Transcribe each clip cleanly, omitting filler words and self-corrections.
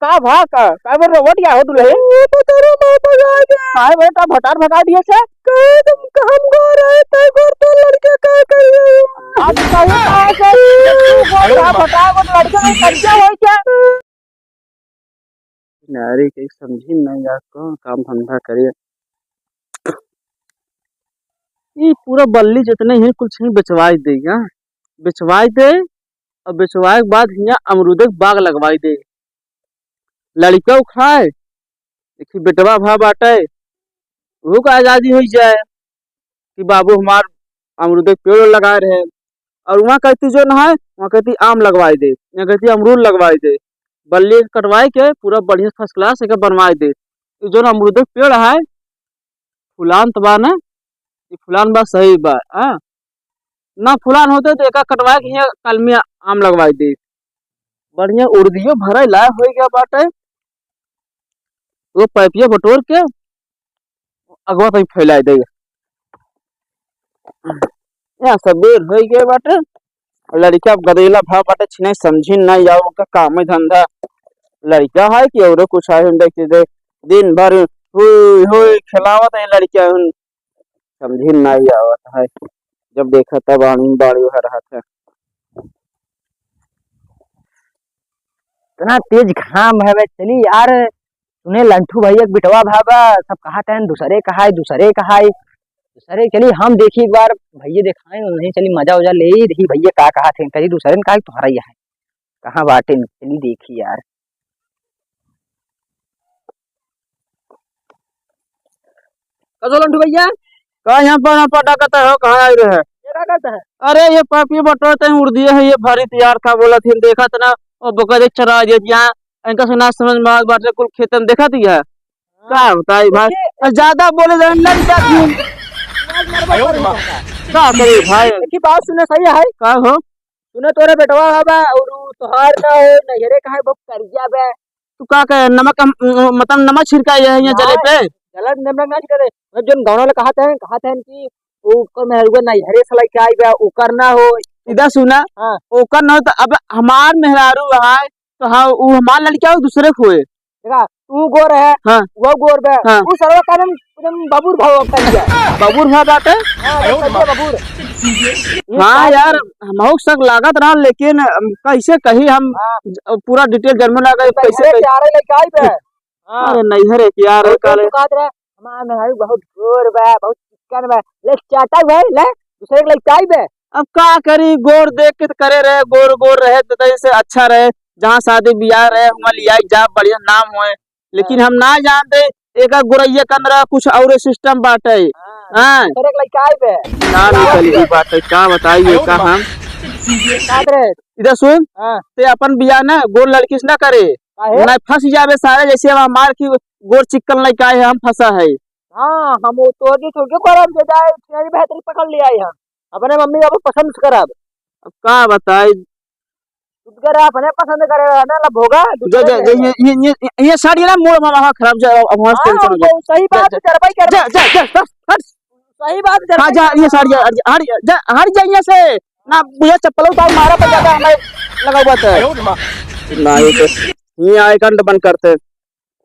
का भा का काय बर रोबोट या हो तुले तो तेरे मां भगा दे काय बेटा भटार भगा दिए से कहे तुम हम गो रहे थे गोर तो लड़के का करिए आज कहे का से गोर भटा को लड़के का करिए होय क्या नारी के समझी नहीं यार कौन काम धंधा करे ये पूरा बल्ली जितने ही कुछ नहीं बेचवाई दे बेचवाई दे और बेचवाए के बाद यहाँ अमरूदे के बाग लगवाई दे लड़का खाए देखी बेटवा भा बाटे वो का आजादी हो जाए कि बाबू हमार अमरूदे के पेड़ लगाए रहे और वहाँ कहती जो ना है वहाँ कहती आम लगवाई दे यहाँ कहती अमरूद लगवाई दे बल्ली कटवाई के पूरा बढ़िया फर्स्ट क्लास एक बनवाई दे जो ना अमरूदे के पेड़ है फुलान तो बा ना ये फुलान बा सही बा ना फुलान होते तो एक कटवाए के यहाँ कलमी आम लगवाई दे बढ़िया उर्दियो भरे ला हो गया बाटे वो पैपिया बटोर के अगवा कहीं फैला दे यहाँ सबेर हो गए बाटे लड़का गदेला भाव बाटे छिने समझी नहीं जाओ उनका काम धंधा लड़का है कि और कुछ है देखते दे दिन भर हुई खिलावत है लड़का समझी नहीं आवत है जब देखा तब आनी बाड़ी हो रहा था इतना तेज घाम है बे चली यार तूने लंठू भैया बिटवा भाबा सब कहा था दूसरे कहा दूसरे चली हम देखी एक बार भैया दिखाए नहीं चली मजा उजा ले ही देखी भैया का कहा थे कही दूसरे ने कहा तुम्हारा यहाँ कहाँ बाटे चली देखी यार लंठू भैया कहा यहाँ पर पटा कहता है कहाँ आई रहे क्या कहता है अरे ये पापी बटोरते हैं उड़ दिए है ये भरी तैयार था बोला थी देखा था ना और बकरे चरा दिए यहाँ इनका सुना समझ में बात कुल खेत में देखा दिया क्या बताई भाई ज्यादा बोले लग जाती क्या करे भाई की बात सुने सही है का हो तूने तोरे बेटवा हवा और तोहार ना हो नहरे का है बहुत करिया बे तू का कहे नमक मतलब नमक छिड़का है यहाँ जले पे गलत नमक ना करे जन गाँव वाले कहते हैं कि ऊपर मेहरुआ नहरे से लेके आई बे ऊकर ना हो इधर सुना ओकर ना तो अब हमार मेहरारू है तो हाँ वो हमार लड़का दूसरे को हुए देखा तू गोर है हाँ वो गोर बे हाँ वो सर्व कारण एकदम बबूर भाव करिया बबूर भाव बाटे बबूर हाँ यार हम सब लागत रहा लेकिन कैसे कही हम पूरा डिटेल जन्म लगा कैसे लेके आई बे अरे नहीं है यार काले हमार मेहरारू बहुत गोर बे बहुत चिकन बे ले चाटा बे ले दूसरे के लेके आई बे अब का करी गोर देख के करे रहे गोर रहे तो से अच्छा रहे जहाँ शादी ब्याह रहे हम लिया जा बढ़िया नाम होए लेकिन हम ना जानते एक गोरैया के अंदर कुछ और सिस्टम बाटे हाँ बाटे क्या बताइए का हम इधर सुन ते अपन बिया ना गोर लड़की से ना करे ना फंस जावे सारे जैसे हमार की गोर चिकन लड़का है हम फंसा है हाँ हम तो करब जाए बेहतरी पकड़ लिया है अपने मम्मी को पसंद करब अब का बताई अपने पसंद करे ना लब होगा ये साड़ी ना मोड़ मामा खराब जाए अब सही बात कर सही बात हां जा ये साड़ी हट जाइए से ना बुझे चप्पल उतार मारा पर ज्यादा हमें लगा हुआ था ना ये तो ये आए कंड बंद करते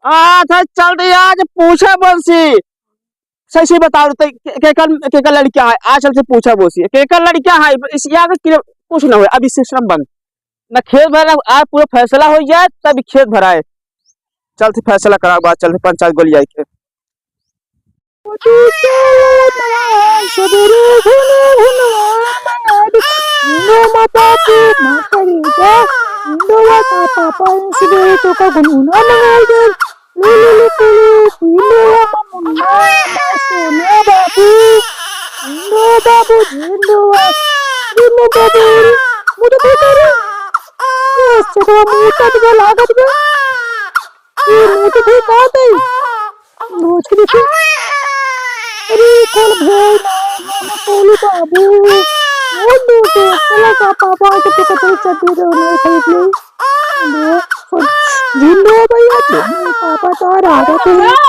अच्छा चल रही आज पूछा बंसी सही बताओ केकर लड़का है आज से पूछा बोसी केकर लड़का है इस आगे कुछ ना हो अभी सिस्टम बंद ना खेत भरा आज पूरा फैसला हो जाए तब खेत भराए चलते फैसला करा बात चलते पंचायत गोली आई के पापा तो आ रहा था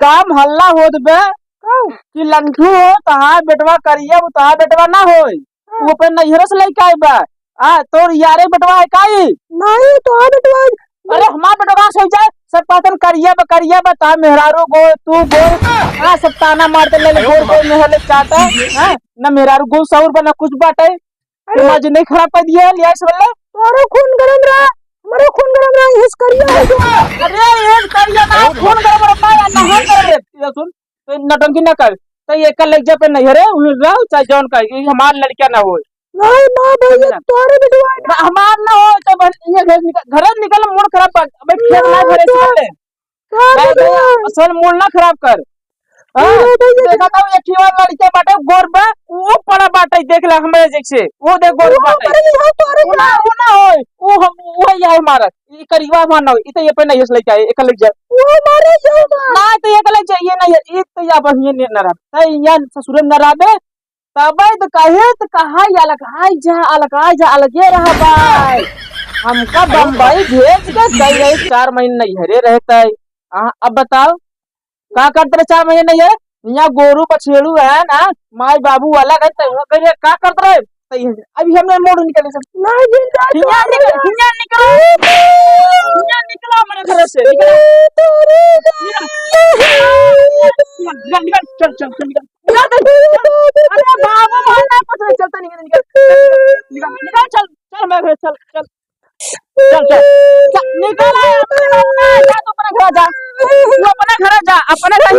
काम हल्ला होत बे कि लंठू हो तहार बेटवा करिया वो तहार बेटवा ना होई वो पे नैहर से लेके आई बा तोर यारे बेटवा है काई नहीं तो आ बेटवा अरे हमार बेटवा से जाए सब कहतन करिया बा ता मेहरारू गो तू गो सब ताना मारते ले गोर गोर मेहर ले चाटा ना मेहरारू गो सौर बना कुछ बाटे आज नहीं खराब कर दिया लिया इस वाले तोरो खून गरम रहा हमारो खून गरम रहा हिस करिया है जो अरे ये करिया ना खून गरम रहा है ना हम कर रे सुन तो नटंकी ना कर तो ये कल लग जा पे नहीं रे रहो चाहे जौन का ये हमार लड़का ना हो नहीं ना भैया तोरे बेटवा ना हमार ना हो तो बस ये घर निकल मूड खराब कर अबे खेल ना घरे से असल मूड ना खराब कर देखा था ये खीवा लड़के बाटे गोर बा वो पड़ा बाटे देख ले हमरे जैसे वो देख गोर बाटे वो ना होय वो हम वो है हमारा ये करीबा मान ना ई तो ये पे नहीं है लेके आए एक लग जाए वो मारे जाओ ना तो एक लग जाए ये नहीं ये तो या बस ये न रहा है या ससुर न रहा बे तब तो कहे तो कहा या अलग अलगे रहा भाई हमका बम्बई भेज के गई रही 4 महीने नहीं हरे रहता है अब बताओ का करते रहे 4 महीने नहीं है यहाँ गोरू बछेड़ू है ना माई बाबू अलग है तो कहिए का करते रहे अभी हमने मोड़ निकले सब नहीं जिंदा निकलो मेरे घर से निकल चल चल चल अरे बाबू मारना कुछ नहीं चलता निकल चल चल मैं घर चल चल निकल अपने घर जा अपने घर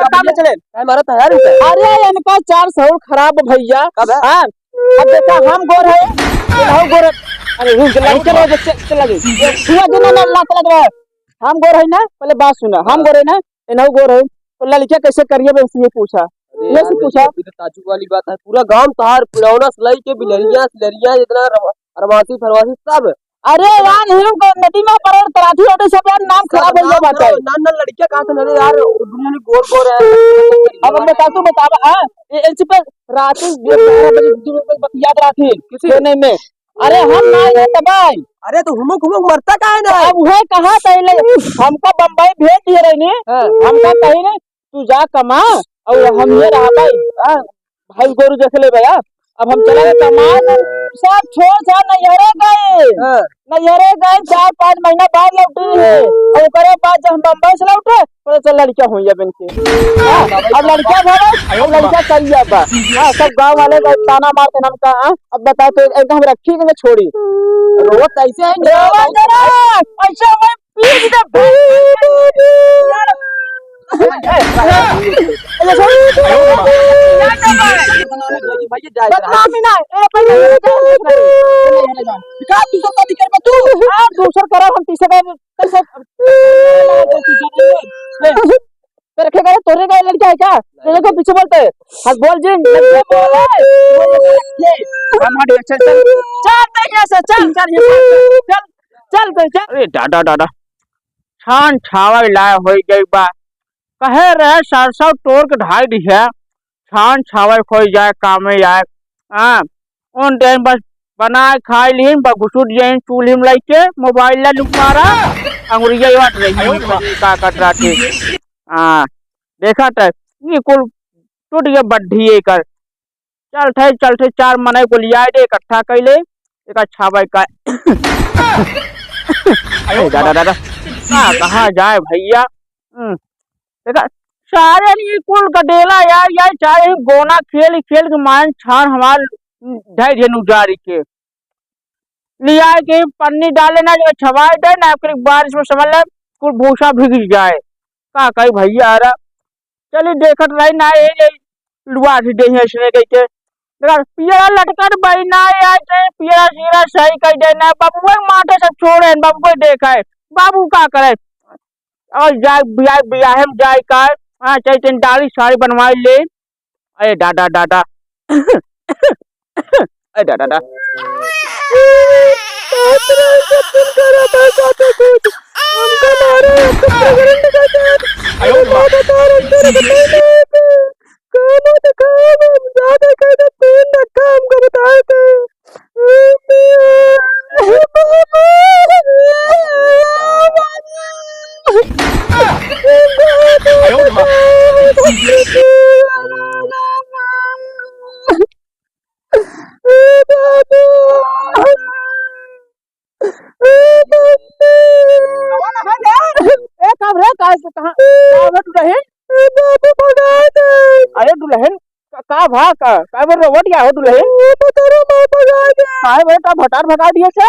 काम में चले हमारा तैयार है अरे इनका 4 सौर खराब भैया अब देखा हम गोर है हम गोर अरे लड़के चला गई हुआ दिन ना लात लग रहा है हम गोर है ना पहले बात सुना हम गोर है ना इनहु गोर है तो लड़कियां कैसे करिए बस ये पूछा ये से पूछा ताजू वाली बात है पूरा गांव तहार पुरौना सलाई के बिलरिया सिलरिया जितना अरवासी फरवासी सब अरे यार हम को नदी में परोड़ तराठी होते सब यार नाम खराब हो गया बात है नान लड़कियां कहां से लगे यार दुनिया में गोर गोर है अब मैं तू बतावा हां इनसे पे रात 12 बजे याद राखी किसी नहीं में अरे हम ना ये दबाई अरे तो हुमुक मरता का है ना अब वह कहा पहले हमको बम्बई भेज दिए रहने हमका कहीं नहीं तू जा कमा और हम ये रहा भाई गोरू देख ले भैया अब हम चले कमा सब छोड़ छाड़ नैहरे गए 4-5 महीना बाद लौटी है और करे बाद जब हम बम्बई से लौटे तो चल लड़कियां हुई अब इनकी अब लड़कियां भाई अब लड़कियां चाहिए अब सब गांव वाले ताना मारते हम का अब बता तो एकदम रखी कि छोड़ी वो कैसे है ऐसा मैं पीट दे दूसर करा हम तीसरे रखे गए तोड़ने गए लड़का है क्या तेरे को पीछे बोलते हाँ बोल जी चल अरे डाडा डाडा छान छावा लाया हो गई बा कहे रहे सरसों तोड़ के ढाई दिया छान छावा खोई जाए काम में जाए उन टाइम बस बनाए खाए ली घुसुट जाए चूल्ही में लेके मोबाइल ला लुकारा अंगुरिया वाट रही का कट रहा थी देखा था ये कुल टूट गया बड्ढी कर चल थे 4 मने को लिया दे इकट्ठा कैले एक अच्छा भाई का दादा कहाँ जाए भैया देखा सारे ये कुल गडेला यार चाहे गोना खेल के मान छान हमार ढाई जारी के लिया के पन्नी डाले ना जो छवाए दे ना बारिश में समझ ले कुल भूसा भीग जाए का कही भैया अरे चलिए देखत रही ना ये लुआ दे इसने कही के पियरा लटकर बहना पियरा सीरा सही कह देना बाबू माटे सब छोड़े बाबू को देखा है बाबू का करे और जाए बियाह में जाए का चाहे डाली साड़ी बनवाई ले अरे डाडा अरे डाडा अरे दुल्हन का भाग का बेर रोवट या हो दुल्हन काहे बेटा भटार भगा दिए से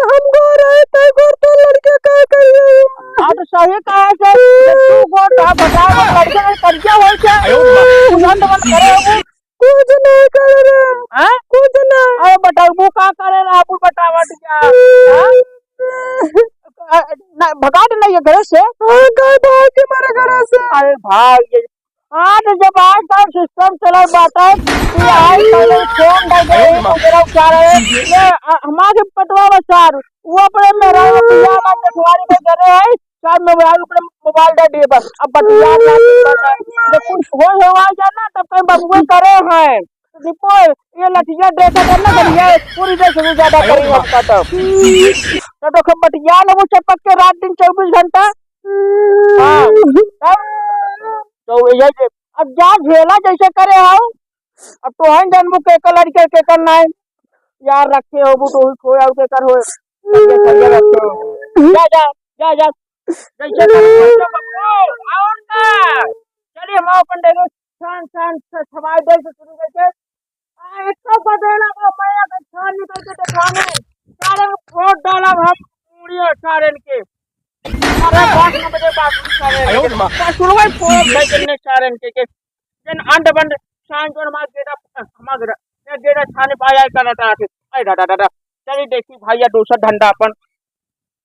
हम गो रहे थे गोर तो लड़के का कहिए हां तो सही कहा से तू गो ता भटार लड़के में कर क्या होय छे कुछ बन करे कुछ नहीं कर रे हां कुछ नहीं अरे बेटा वो का करे रे आप बतावट क्या हां ना भगा दे नहीं घर से हां का भाग के मारे घर से अरे भाग हाँ तो जब आज का सिस्टम चला बाता है कि आज पहले फोन डाल दे मेरा क्या रहे ये हमारे पटवा बसार वो अपने मेरा पिया ना नटवारी में करे है शायद मोबाइल अपने मोबाइल दे दिए बस अब बतिया ना जब कुछ होगा जाना तब कहीं बबुए करे हैं दीपो ये लठिया देखा करना बढ़िया पूरी देश से ज्यादा करी होता तो देखो बतिया ना वो चपक के रात दिन 24 घंटा हाँ तो ये अब जा झेला जैसे करे आओ अब तो है जन्म के कलर के करना है यार रखे हो वो तो खोया के कर हो जा जा जा जा जैसे आओ ना चलिए हम अपन देखो शान शान सवाई दे से शुरू करके एक तो बदला को माया का छान निकल के दिखाने सारे फोट डाला हम पूरी सारे के सारा बात न बजे बात सारे का शुरुआत फोट भेजने सारे के जन अंड बंड शान जोन मार गेटा हमारा ये गेटा छाने पाया करता है आई दादा दादा चलिए देखी भैया दूसरा धंधा अपन